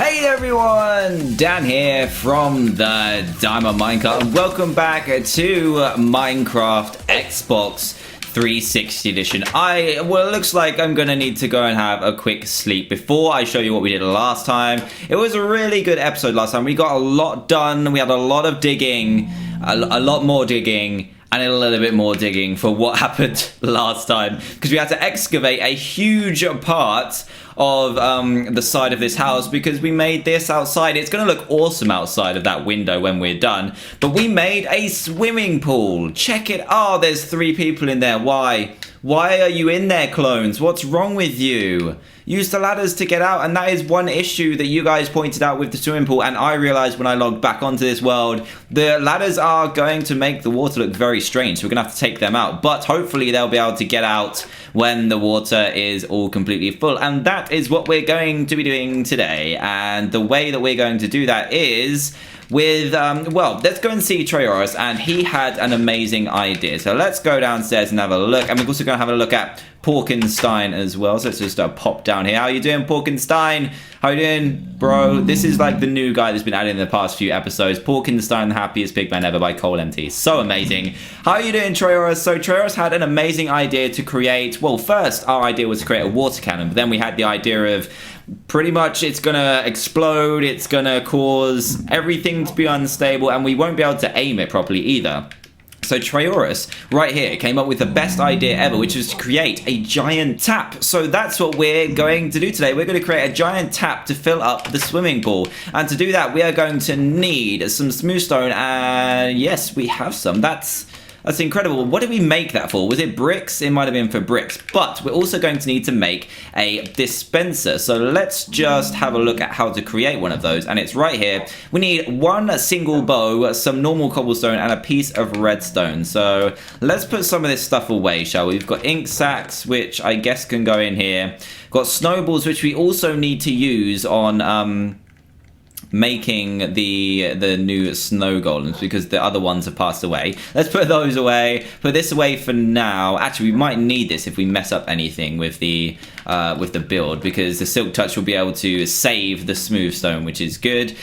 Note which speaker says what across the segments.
Speaker 1: Hey everyone, Dan here from TheDiamondMinecart and welcome back to Minecraft Xbox 360 edition. Well, it looks like I'm gonna need to go and have a quick sleep before I show you what we did last time. It was a really good episode last time. We got a lot done. We had a lot of digging, a lot more digging, and a little bit more digging for what happened last time, because we had to excavate a huge part of the side of this house because we made this outside. It's going to look awesome outside of that window when we're done, but we made a swimming pool. Check it. Oh, there's 3 people in there. Why are you in there, clones? What's wrong with you? Use the ladders to get out, and that is one issue that you guys pointed out with the swimming pool, and I realized when I logged back onto this world, the ladders are going to make the water look very strange, so we're going to have to take them out, but hopefully they'll be able to get out when the water is all completely full, and that is what we're going to be doing today. And the way that we're going to do that is with, well, let's go and see Trayaurus, and he had an amazing idea. So let's go downstairs and have a look, and we're also going to have a look at Porkenstein as well. So let's just pop down here. How you doing, Porkenstein? How you doing, bro? This is like the new guy that's been added in the past few episodes. Porkenstein, the happiest pig man ever by Cole MT. So amazing. How are you doing, Trayaurus? So Trayaurus had an amazing idea to create, well, first our idea was to create a water cannon, but then we had the idea of pretty much it's gonna explode, it's gonna cause everything to be unstable, and we won't be able to aim it properly either. So Trayaurus, right here, came up with the best idea ever, which was to create a giant tap. So that's what we're going to do today. We're going to create a giant tap to fill up the swimming pool. And to do that, we are going to need some smooth stone, and yes, we have some. That's incredible. What did we make that for? Was it bricks? It might have been for bricks, but we're also going to need to make a dispenser. So let's just have a look at how to create one of those, and it's right here. We need one single bow, some normal cobblestone, and a piece of redstone. So let's put some of this stuff away, shall we? We've got ink sacks, which I guess can go in here. Got snowballs, which we also need to use on making the new snow golems, because the other ones have passed away. Let's put those away. Put this away for now. Actually, we might need this if we mess up anything with the build, because the silk touch will be able to save the smooth stone, which is good.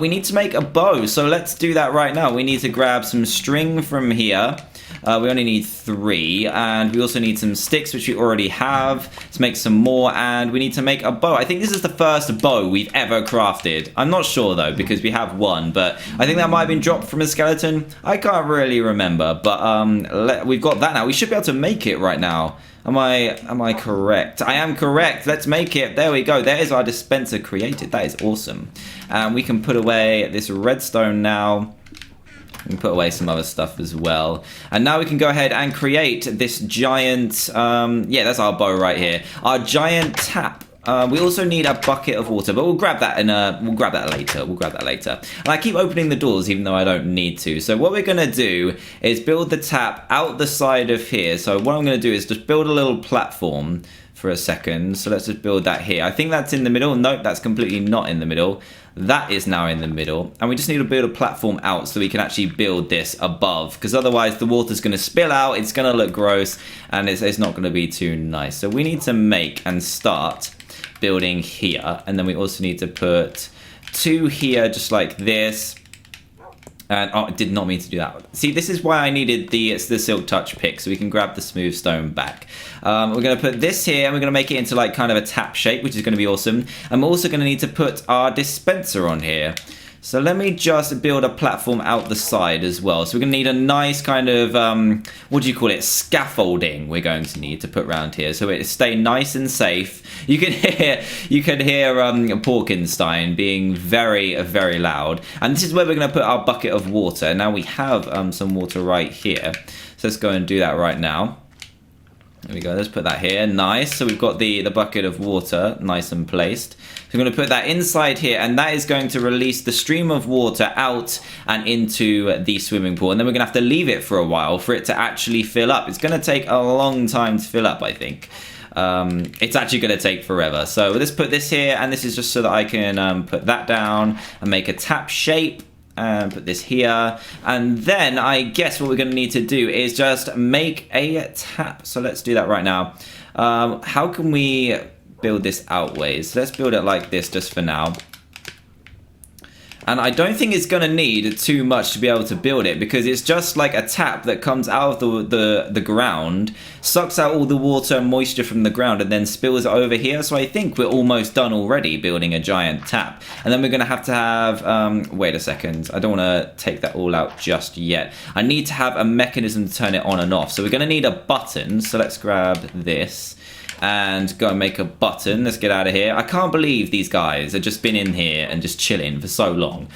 Speaker 1: We need to make a bow, so let's do that right now. We need to grab some string from here. We only need 3, and we also need some sticks, which we already have. Let's make some more, and we need to make a bow. I think this is the first bow we've ever crafted. I'm not sure though, because we have one, but I think that might have been dropped from a skeleton. I can't really remember, but we've got that now. We should be able to make it right now. Am I correct? I am correct. Let's make it. There we go. There is our dispenser created. That is awesome. And we can put away this redstone now. We can put away some other stuff as well. And now we can go ahead and create this giant, yeah, that's our bow right here. Our giant tap. We also need a bucket of water, but we'll grab that later. We'll grab that later. And I keep opening the doors even though I don't need to. So what we're gonna do is build the tap out the side of here. So what I'm gonna do is just build a little platform for a second. So let's just build that here. I think that's in the middle. Nope, that's completely not in the middle. That is now in the middle, and we just need to build a platform out so we can actually build this above, because otherwise the water's going to spill out, it's going to look gross, and it's not going to be too nice. So we need to make and start building here, and then we also need to put 2 here just like this. And oh, I did not mean to do that. See, this is why I needed the silk touch pick, so we can grab the smooth stone back. We're going to put this here, and we're going to make it into like kind of a tap shape, which is going to be awesome. And we're also going to need to put our dispenser on here. So let me just build a platform out the side as well. So we're going to need a nice kind of, what do you call it, scaffolding we're going to need to put around here. So it stay nice and safe. You can hear Porkenstein being very, very loud. And this is where we're going to put our bucket of water. Now we have some water right here. So let's go and do that right now. There we go, let's put that here, nice. So we've got the bucket of water nice and placed. So we're going to put that inside here, and that is going to release the stream of water out and into the swimming pool. And then we're going to have to leave it for a while for it to actually fill up. It's going to take a long time to fill up, I think. It's actually going to take forever. So let's put this here, and this is just so that I can put that down and make a tap shape. And put this here, and then I guess what we're going to need to do is just make a tap. So let's do that right now. How can we build this outways? Let's build it like this just for now. And I don't think it's going to need too much to be able to build it, because it's just like a tap that comes out of the ground, sucks out all the water and moisture from the ground, and then spills it over here. So I think we're almost done already building a giant tap. And then we're going to have, wait a second, I don't want to take that all out just yet. I need to have a mechanism to turn it on and off. So we're going to need a button. So let's grab this and go and make a button. Let's get out of here. I can't believe these guys have just been in here and just chilling for so long.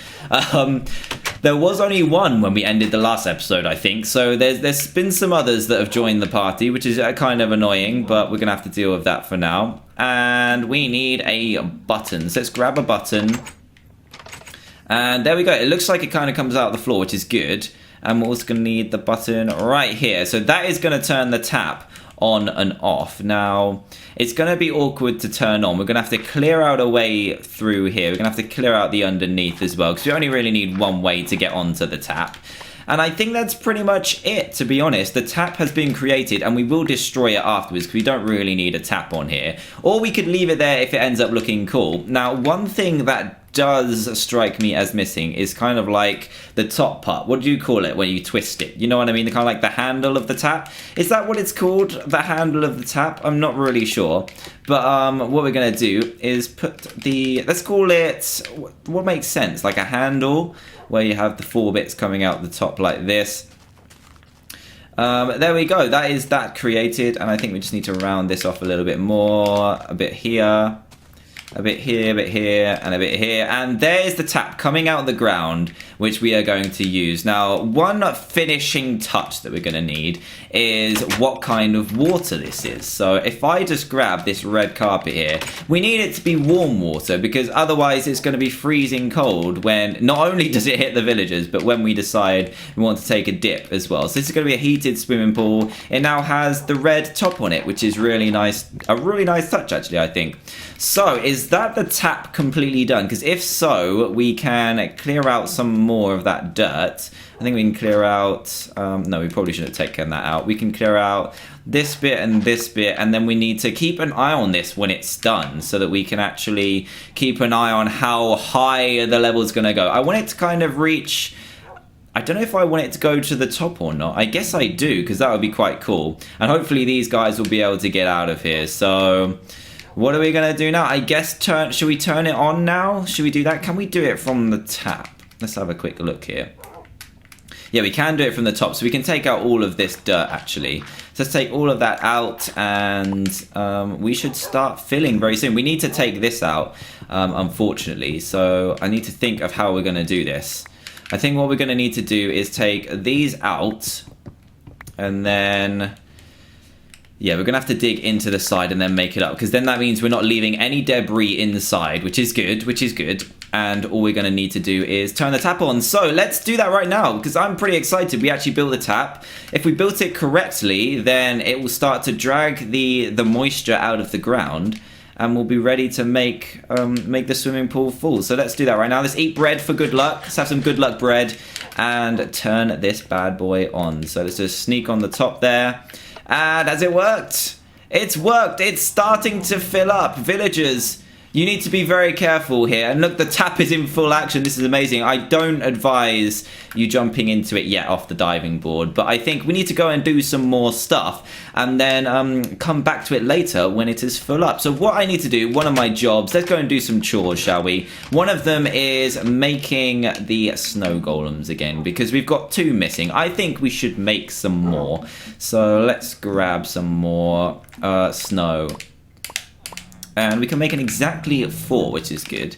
Speaker 1: There was only one when we ended the last episode, I think. So there's been some others that have joined the party, which is kind of annoying, but we're going to have to deal with that for now. And we need a button. So let's grab a button. And there we go. It looks like it kind of comes out of the floor, which is good. And we're also going to need the button right here. So that is going to turn the tap on and off. Now, it's going to be awkward to turn on. We're going to have to clear out a way through here. We're going to have to clear out the underneath as well, because we only really need one way to get onto the tap. And I think that's pretty much it, to be honest. The tap has been created, and we will destroy it afterwards, because we don't really need a tap on here. Or we could leave it there if it ends up looking cool. Now, one thing that does strike me as missing is kind of like the top part. What do you call it when you twist it? You know what I mean? Kind of like the handle of the tap. Is that what it's called? The handle of the tap? I'm not really sure. But what we're going to do is put the, let's call it, what makes sense? Like a handle where you have the 4 bits coming out the top like this. There we go. That is that created. And I think we just need to round this off a little bit more. A bit here. A bit here, a bit here, and a bit here. And there's the tap coming out of the ground, which we are going to use. Now, one finishing touch that we're going to need is what kind of water this is. So if I just grab this red carpet here, we need it to be warm water, because otherwise it's going to be freezing cold when not only does it hit the villagers, but when we decide we want to take a dip as well. So this is going to be a heated swimming pool. It now has the red top on it, which is really nice. A really nice touch, actually, I think. So is that the tap completely done? Because if so, we can clear out some more of that dirt. I think we can clear out, no, we probably shouldn't have taken that out. We can clear out this bit, and then we need to keep an eye on this when it's done, so that we can actually keep an eye on how high the level is going to go. I want it to kind of reach, I don't know if I want it to go to the top or not. I guess I do, because that would be quite cool. And hopefully these guys will be able to get out of here. So what are we going to do now? I guess should we turn it on now? Should we do that? Can we do it from the tap? Let's have a quick look here. Yeah, we can do it from the top. So we can take out all of this dirt, actually. So let's take all of that out, and we should start filling very soon. We need to take this out, unfortunately. So I need to think of how we're going to do this. I think what we're going to need to do is take these out, and then, yeah, we're going to have to dig into the side and then make it up, because then that means we're not leaving any debris inside, which is good. And all we're going to need to do is turn the tap on. So let's do that right now, because I'm pretty excited. We actually built the tap. If we built it correctly, then it will start to drag the moisture out of the ground, and we'll be ready to make the swimming pool full. So let's do that right now. Let's eat bread for good luck. Let's have some good luck bread and turn this bad boy on. So let's just sneak on the top there. And has it worked? It's worked. It's starting to fill up. Villagers, you need to be very careful here. And look, the tap is in full action. This is amazing. I don't advise you jumping into it yet off the diving board, but I think we need to go and do some more stuff and then come back to it later when it is full up. So what I need to do, one of my jobs, let's go and do some chores, shall we? One of them is making the snow golems again, because we've got 2 missing. I think we should make some more. So let's grab some more snow. And we can make an exactly 4, which is good.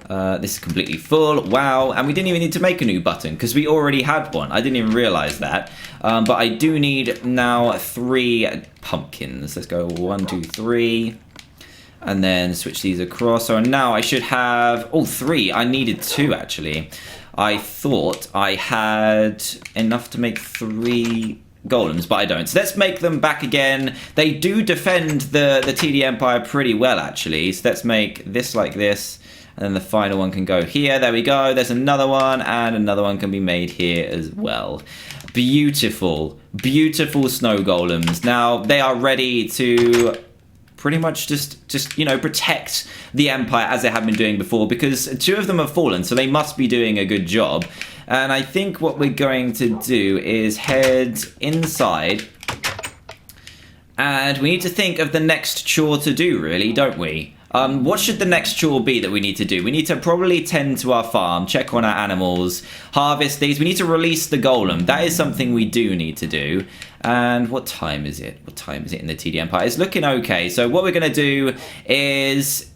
Speaker 1: This is completely full. Wow. And we didn't even need to make a new button, because we already had one. I didn't even realize that. But I do need now 3 pumpkins. Let's go 1, 2, 3. And then switch these across. So now I should have, 3. I needed 2, actually. I thought I had enough to make 3 golems, but I don't. So let's make them back again. They do defend the TD Empire pretty well, actually. So let's make this like this, and then the final one can go here. There we go. There's another one, and another one can be made here as well. Beautiful, beautiful snow golems. Now they are ready to pretty much just you know, protect the Empire as they have been doing before, because 2 of them have fallen, so they must be doing a good job. And I think what we're going to do is head inside, and we need to think of the next chore to do, really, don't we? What should the next chore be that we need to do? We need to probably tend to our farm, check on our animals, harvest these. We need to release the golem. That is something we do need to do. And what time is it? What time is it in the TD Empire? It's looking okay. So what we're going to do is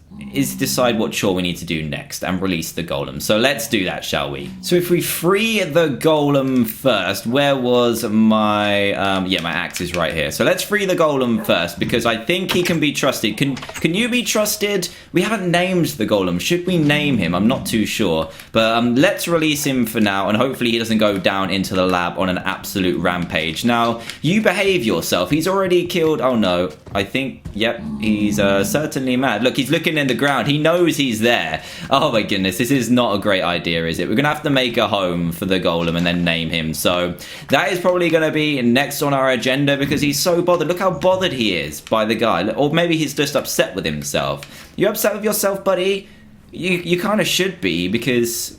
Speaker 1: decide what chore we need to do next and release the golem. So let's do that, shall we? So if we free the golem first, where was my my axe is right here. So let's free the golem first, because I think he can be trusted. Can you be trusted? We haven't named the golem. Should we name him? I'm not too sure, but let's release him for now, and hopefully he doesn't go down into the lab on an absolute rampage. Now you behave yourself. He's already killed. Oh no, I think, yep, he's certainly mad. Look, he's looking in the ground. He knows he's there. Oh my goodness, this is not a great idea, is it? We're gonna have to make a home for the golem and then name him. So that is probably gonna be next on our agenda, because he's so bothered. Look how bothered he is by the guy. Or maybe he's just upset with himself. You upset with yourself, buddy? You kind of should be, because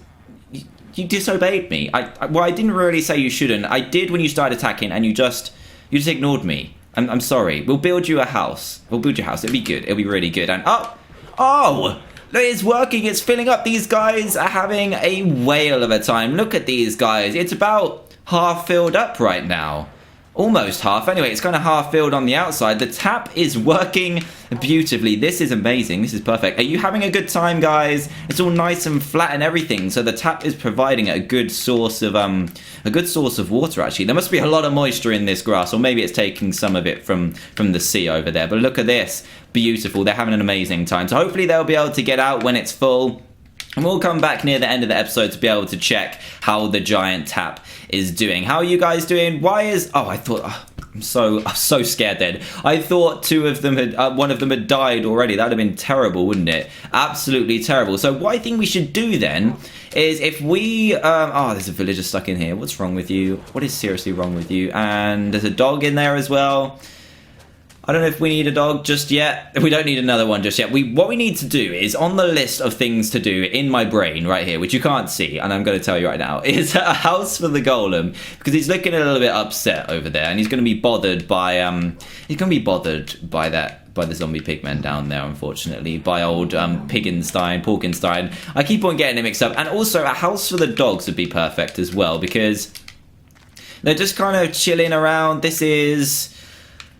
Speaker 1: you disobeyed me. Well, I didn't really say you shouldn't. I did when you started attacking, and you just ignored me. I'm sorry. We'll build you a house. We'll build your house. It'll be good. It'll be really good. And oh, it's working. It's filling up. These guys are having a whale of a time. Look at these guys. It's about half filled up right now. Almost half. Anyway, it's kind of half filled on the outside. The tap is working beautifully. This is amazing. This is perfect. Are you having a good time, guys? It's all nice and flat and everything. So the tap is providing a good source of water. Actually, there must be a lot of moisture in this grass, or maybe it's taking some of it from the sea over there. But look at this. Beautiful. They're having an amazing time. So hopefully they'll be able to get out when it's full. And we'll come back near the end of the episode to be able to check how the giant tap is doing. How are you guys doing? I'm so scared then. I thought one of them had died already. That would have been terrible, wouldn't it? Absolutely terrible. So what I think we should do then is, if we there's a villager stuck in here. What's wrong with you? What is seriously wrong with you? And there's a dog in there as well. I don't know if we need a dog just yet. We don't need another one just yet. What we need to do is, on the list of things to do in my brain right here, which you can't see, and I'm going to tell you right now, is a house for the golem, because he's looking a little bit upset over there, and he's going to be bothered by the zombie pigmen down there, unfortunately, by old Porkenstein. I keep on getting him mixed up. And also a house for the dogs would be perfect as well, because they're just kind of chilling around. This is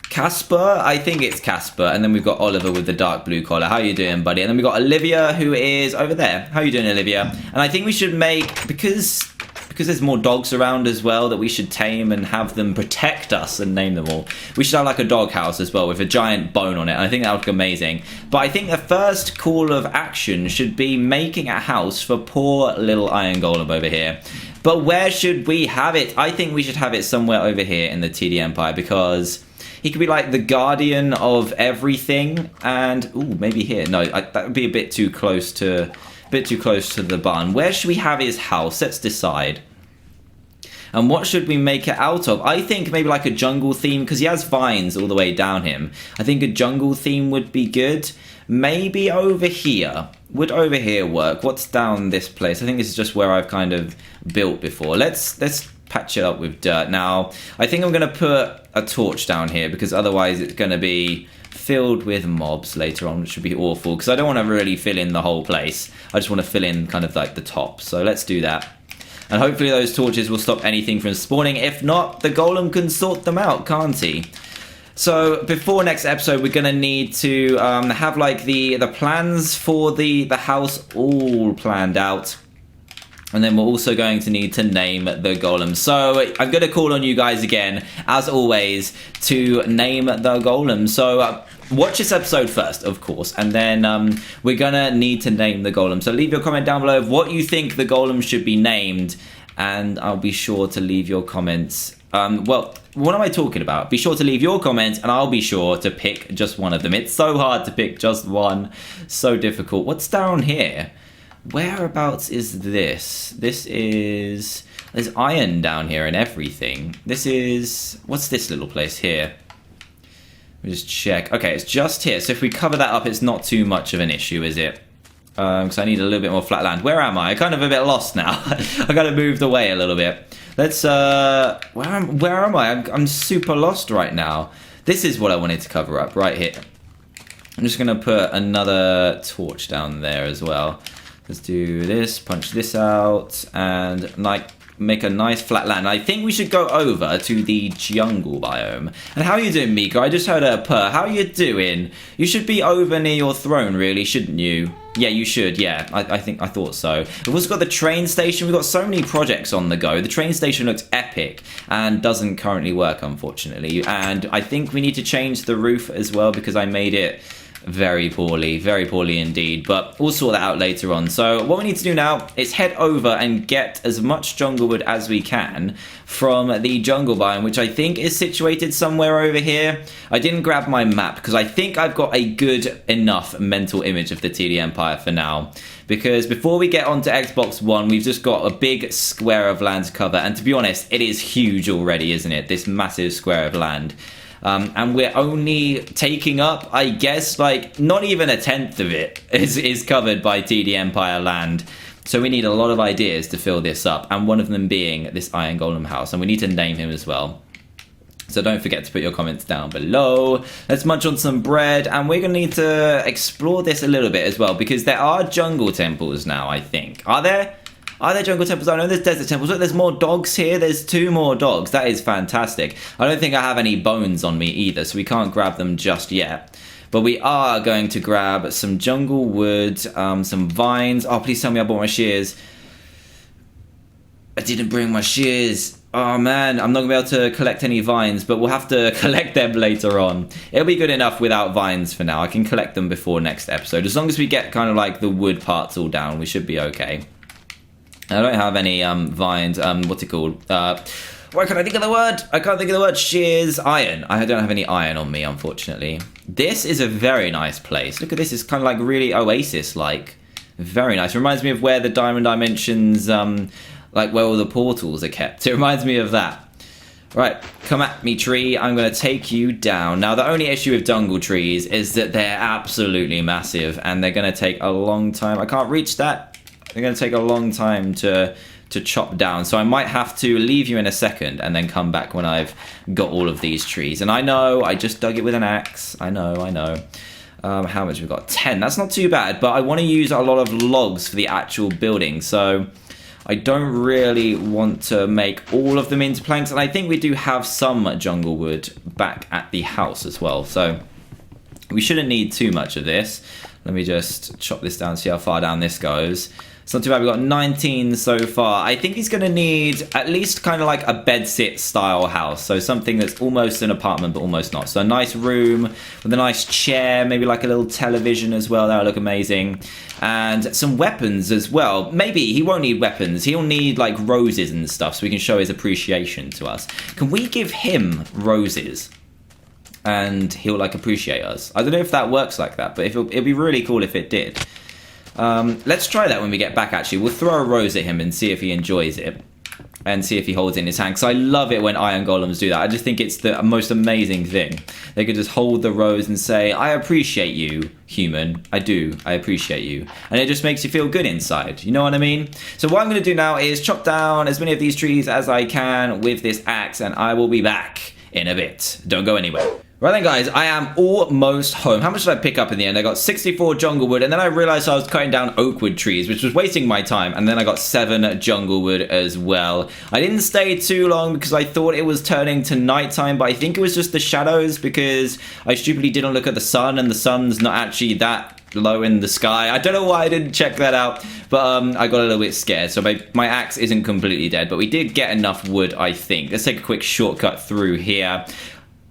Speaker 1: Casper, I think it's Casper, and then we've got Oliver with the dark blue collar. How you doing, buddy? And then we've got Olivia, who is over there. How you doing, Olivia? And I think we should make, because there's more dogs around as well that we should tame and have them protect us and name them all. We should have like a dog house as well with a giant bone on it. And I think that would look amazing. But I think the first call of action should be making a house for poor little iron golem over here. But where should we have it? I think we should have it somewhere over here in the TD Empire, because he could be like the guardian of everything. And maybe here. No, that would be a bit too close to the barn. Where should we have his house? Let's decide. And what should we make it out of? I think maybe like a jungle theme, because he has vines all the way down him. I think a jungle theme would be good. Maybe over here. Would over here work? What's down this place? I think this is just where I've kind of built before. Let's patch it up with dirt. Now, I think I'm going to put a torch down here, because otherwise it's going to be filled with mobs later on, which would be awful, because I don't want to really fill in the whole place. I just want to fill in kind of like the top. So let's do that. And hopefully those torches will stop anything from spawning. If not, the golem can sort them out, can't he? So before next episode, we're going to need to have like the plans for the house all planned out. And then we're also going to need to name the golem. So I'm going to call on you guys again, as always, to name the golem. So watch this episode first, of course, and then we're going to need to name the golem. So leave your comment down below of what you think the golem should be named, and I'll be sure to leave your comments. Well, what am I talking about? Be sure to leave your comments, and I'll be sure to pick just one of them. It's so hard to pick just one. So difficult. What's down here? Whereabouts is this? There's iron down here and everything. What's this little place here? me just check. Okay, it's just here. So if we cover that up, it's not too much of an issue, is it? Because I need a little bit more flat land. Where am I? I'm kind of a bit lost now. I kind of moved away a little bit. Let's, where am I? I'm super lost right now. This is what I wanted to cover up, right here. I'm just going to put another torch down there as well. Let's do this, punch this out, and like make a nice flat land. I think we should go over to the jungle biome. And how are you doing, Mika? I just heard a purr. How are you doing? You should be over near your throne, really, shouldn't you? Yeah, you should, yeah. I thought so. We've also got the train station. We've got so many projects on the go. The train station looks epic and doesn't currently work, unfortunately. And I think we need to change the roof as well because I made it very poorly indeed, but we'll sort that out later on. So what we need to do now is head over and get as much jungle wood as we can from the jungle biome, which I think is situated somewhere over here. I didn't grab my map because I think I've got a good enough mental image of the TD Empire for now, because before we get onto Xbox One, we've just got a big square of land to cover, and to be honest, it is huge already, isn't it? This massive square of land. And we're only taking up, I guess, like, not even a tenth of it is covered by TD Empire land. So we need a lot of ideas to fill this up, and one of them being this Iron Golem house, and we need to name him as well. So don't forget to put your comments down below. Let's munch on some bread, and we're going to need to explore this a little bit as well, because there are jungle temples now, I think. Are there? Are there jungle temples? I know there's desert temples. Look, there's more dogs here. There's 2 more dogs. That is fantastic. I don't think I have any bones on me either, so we can't grab them just yet. But we are going to grab some jungle wood, some vines. Oh, please tell me I bought my shears. I didn't bring my shears. Oh, man. I'm not going to be able to collect any vines, but we'll have to collect them later on. It'll be good enough without vines for now. I can collect them before next episode. As long as we get kind of like the wood parts all down, we should be okay. I don't have any vines, what's it called? Why can't I think of the word? I can't think of the word. Shears, iron. I don't have any iron on me, unfortunately. This is a very nice place. Look at this, it's kind of like really Oasis-like. Very nice. Reminds me of where the Diamond Dimensions, like where all the portals are kept. It reminds me of that. Right, come at me, tree. I'm going to take you down. Now, the only issue with jungle trees is that they're absolutely massive, and they're going to take a long time. I can't reach that. They're going to take a long time to chop down, so I might have to leave you in a second and then come back when I've got all of these trees. And I know, I just dug it with an axe. I know. How much we've got? 10. That's not too bad, but I want to use a lot of logs for the actual building, so I don't really want to make all of them into planks. And I think we do have some jungle wood back at the house as well, so we shouldn't need too much of this. Let me just chop this down, see how far down this goes. It's not too bad. We've got 19 so far. I think he's going to need at least kind of like a bedsit style house. So something that's almost an apartment, but almost not. So a nice room with a nice chair, maybe like a little television as well. That would look amazing. And some weapons as well. Maybe he won't need weapons. He'll need like roses and stuff so we can show his appreciation to us. Can we give him roses? And he'll like appreciate us. I don't know if that works like that, but it'd be really cool if it did. Let's try that when we get back, actually. We'll throw a rose at him and see if he enjoys it. And see if he holds it in his hand. Because I love it when iron golems do that. I just think it's the most amazing thing. They could just hold the rose and say, I appreciate you, human. I do. I appreciate you. And it just makes you feel good inside. You know what I mean? So what I'm going to do now is chop down as many of these trees as I can with this axe. And I will be back in a bit. Don't go anywhere. Right then, guys, I am almost home. How much did I pick up in the end? I got 64 jungle wood, and then I realized I was cutting down oak wood trees, which was wasting my time, and then I got 7 jungle wood as well. I didn't stay too long because I thought it was turning to nighttime, but I think it was just the shadows because I stupidly didn't look at the sun, and the sun's not actually that low in the sky. I don't know why I didn't check that out, but I got a little bit scared, so my axe isn't completely dead, but we did get enough wood, I think. Let's take a quick shortcut through here.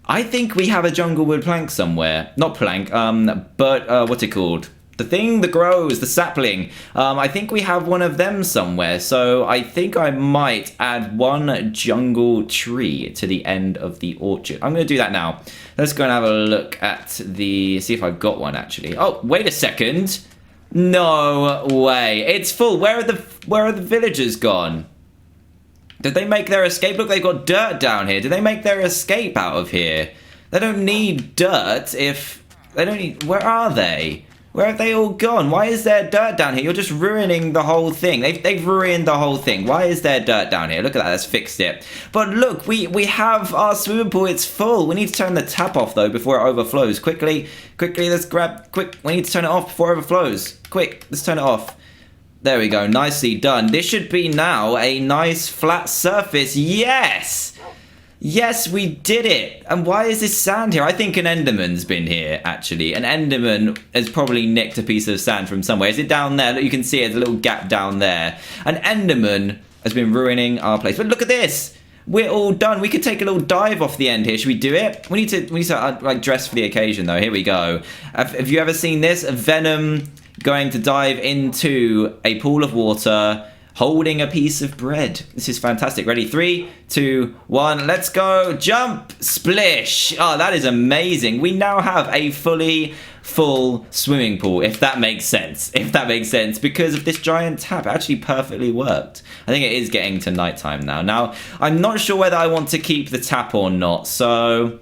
Speaker 1: I think we have a jungle wood plank somewhere. Not plank, but what's it called? The thing that grows, the sapling. I think we have one of them somewhere. So I think I might add 1 jungle tree to the end of the orchard. I'm going to do that now. Let's go and have a look at see if I've got one actually. Oh, wait a second. No way. It's full. Where are the villagers gone? Did they make their escape? Look, they've got dirt down here. Did they make their escape out of here? They don't need dirt if... They don't need... Where are they? Where have they all gone? Why is there dirt down here? You're just ruining the whole thing. They've ruined the whole thing. Why is there dirt down here? Look at that. Let's fix it. But look, we have our swimming pool. It's full. We need to turn the tap off, though, before it overflows. Quickly, let's grab... Quick, we need to turn it off before it overflows. Quick, let's turn it off. There we go. Nicely done. This should be now a nice flat surface. Yes! Yes, we did it! And why is this sand here? I think an Enderman's been here, actually. An Enderman has probably nicked a piece of sand from somewhere. Is it down there? Look, you can see it. There's a little gap down there. An Enderman has been ruining our place. But look at this! We're all done. We could take a little dive off the end here. Should we do it? We need to like, dress for the occasion, though. Here we go. Have you ever seen this? A Venom going to dive into a pool of water, holding a piece of bread. This is fantastic. Ready? 3, 2, 1. Let's go. Jump. Splish. Oh, that is amazing. We now have a fully full swimming pool, if that makes sense. If that makes sense, because of this giant tap. It actually perfectly worked. I think it is getting to nighttime now. Now, I'm not sure whether I want to keep the tap or not, so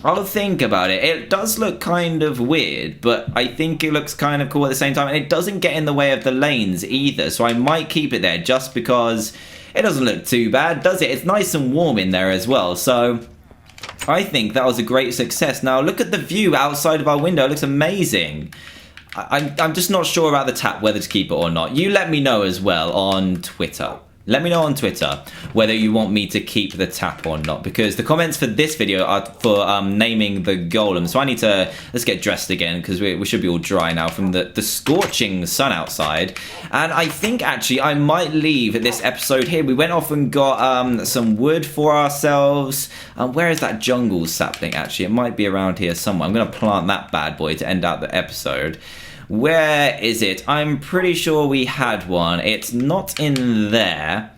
Speaker 1: I'll think about it. It does look kind of weird, but I think it looks kind of cool at the same time, and it doesn't get in the way of the lanes either, so I might keep it there just because it doesn't look too bad, does it? It's nice and warm in there as well, so I think that was a great success. Now, look at the view outside of our window. It looks amazing. I'm just not sure about the tap, whether to keep it or not. You let me know as well on Twitter. Let me know on Twitter whether you want me to keep the tap or not, because the comments for this video are for naming the golem. So I need to, let's get dressed again, because we should be all dry now from the scorching sun outside. And I think actually I might leave this episode here. We went off and got some wood for ourselves. Where is that jungle sapling actually? It might be around here somewhere. I'm going to plant that bad boy to end out the episode. Where is it? I'm pretty sure we had one. It's not in there.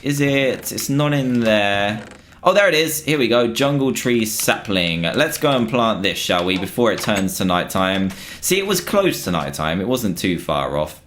Speaker 1: Is it? It's not in there. Oh, there it is. Here we go. Jungle tree sapling. Let's go and plant this, shall we? Before it turns to nighttime. See, it was close to nighttime. It wasn't too far off.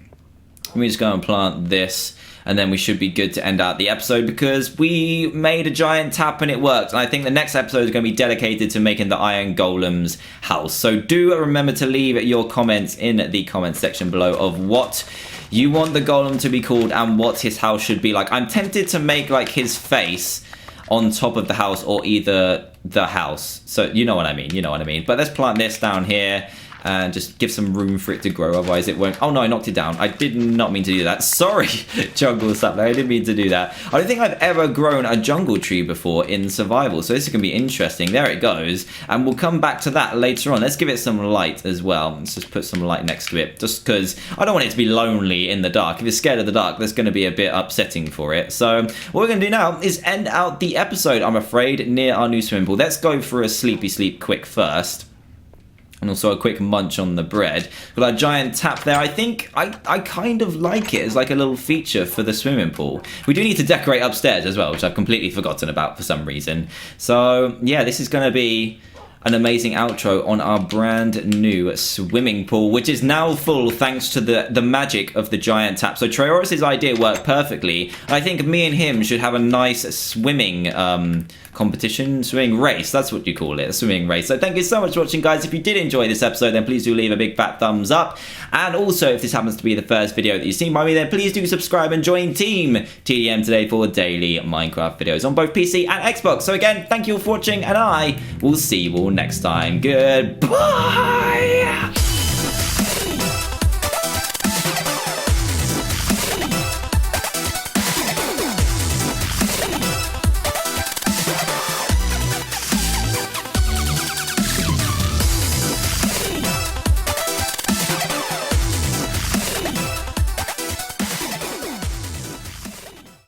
Speaker 1: Let me just go and plant this. And then we should be good to end out the episode, because we made a giant tap and it worked. And I think the next episode is going to be dedicated to making the Iron Golem's house. So do remember to leave your comments in the comment section below of what you want the golem to be called and what his house should be like. I'm tempted to make like his face on top of the house, or either the house. So you know what I mean. You know what I mean. But let's plant this down here and just give some room for it to grow, otherwise it won't. Oh no, I knocked it down. I did not mean to do that. Sorry, jungle sapling. I didn't mean to do that. I don't think I've ever grown a jungle tree before in survival, so this is going to be interesting. There it goes, and we'll come back to that later on. Let's give it some light as well. Let's just put some light next to it, just because I don't want it to be lonely in the dark. If it's scared of the dark, that's going to be a bit upsetting for it. So what we're going to do now is end out the episode, I'm afraid, near our new swimming pool. Let's go for a sleepy sleep quick first. And also a quick munch on the bread. Got our giant tap there. I think I kind of like it as like a little feature for the swimming pool. We do need to decorate upstairs as well, which I've completely forgotten about for some reason. So yeah, this is going to be an amazing outro on our brand new swimming pool, which is now full thanks to the magic of the giant tap. So Traorus' idea worked perfectly. And I think me and him should have a nice swimming competition, swimming race. That's what you call it, a swimming race. So thank you so much for watching, guys. If you did enjoy this episode, then please do leave a big fat thumbs up. And also, if this happens to be the first video that you've seen by me, then please do subscribe and join Team TDM today for daily Minecraft videos on both PC and Xbox. So again, thank you all for watching, and I will see you all next time. Goodbye!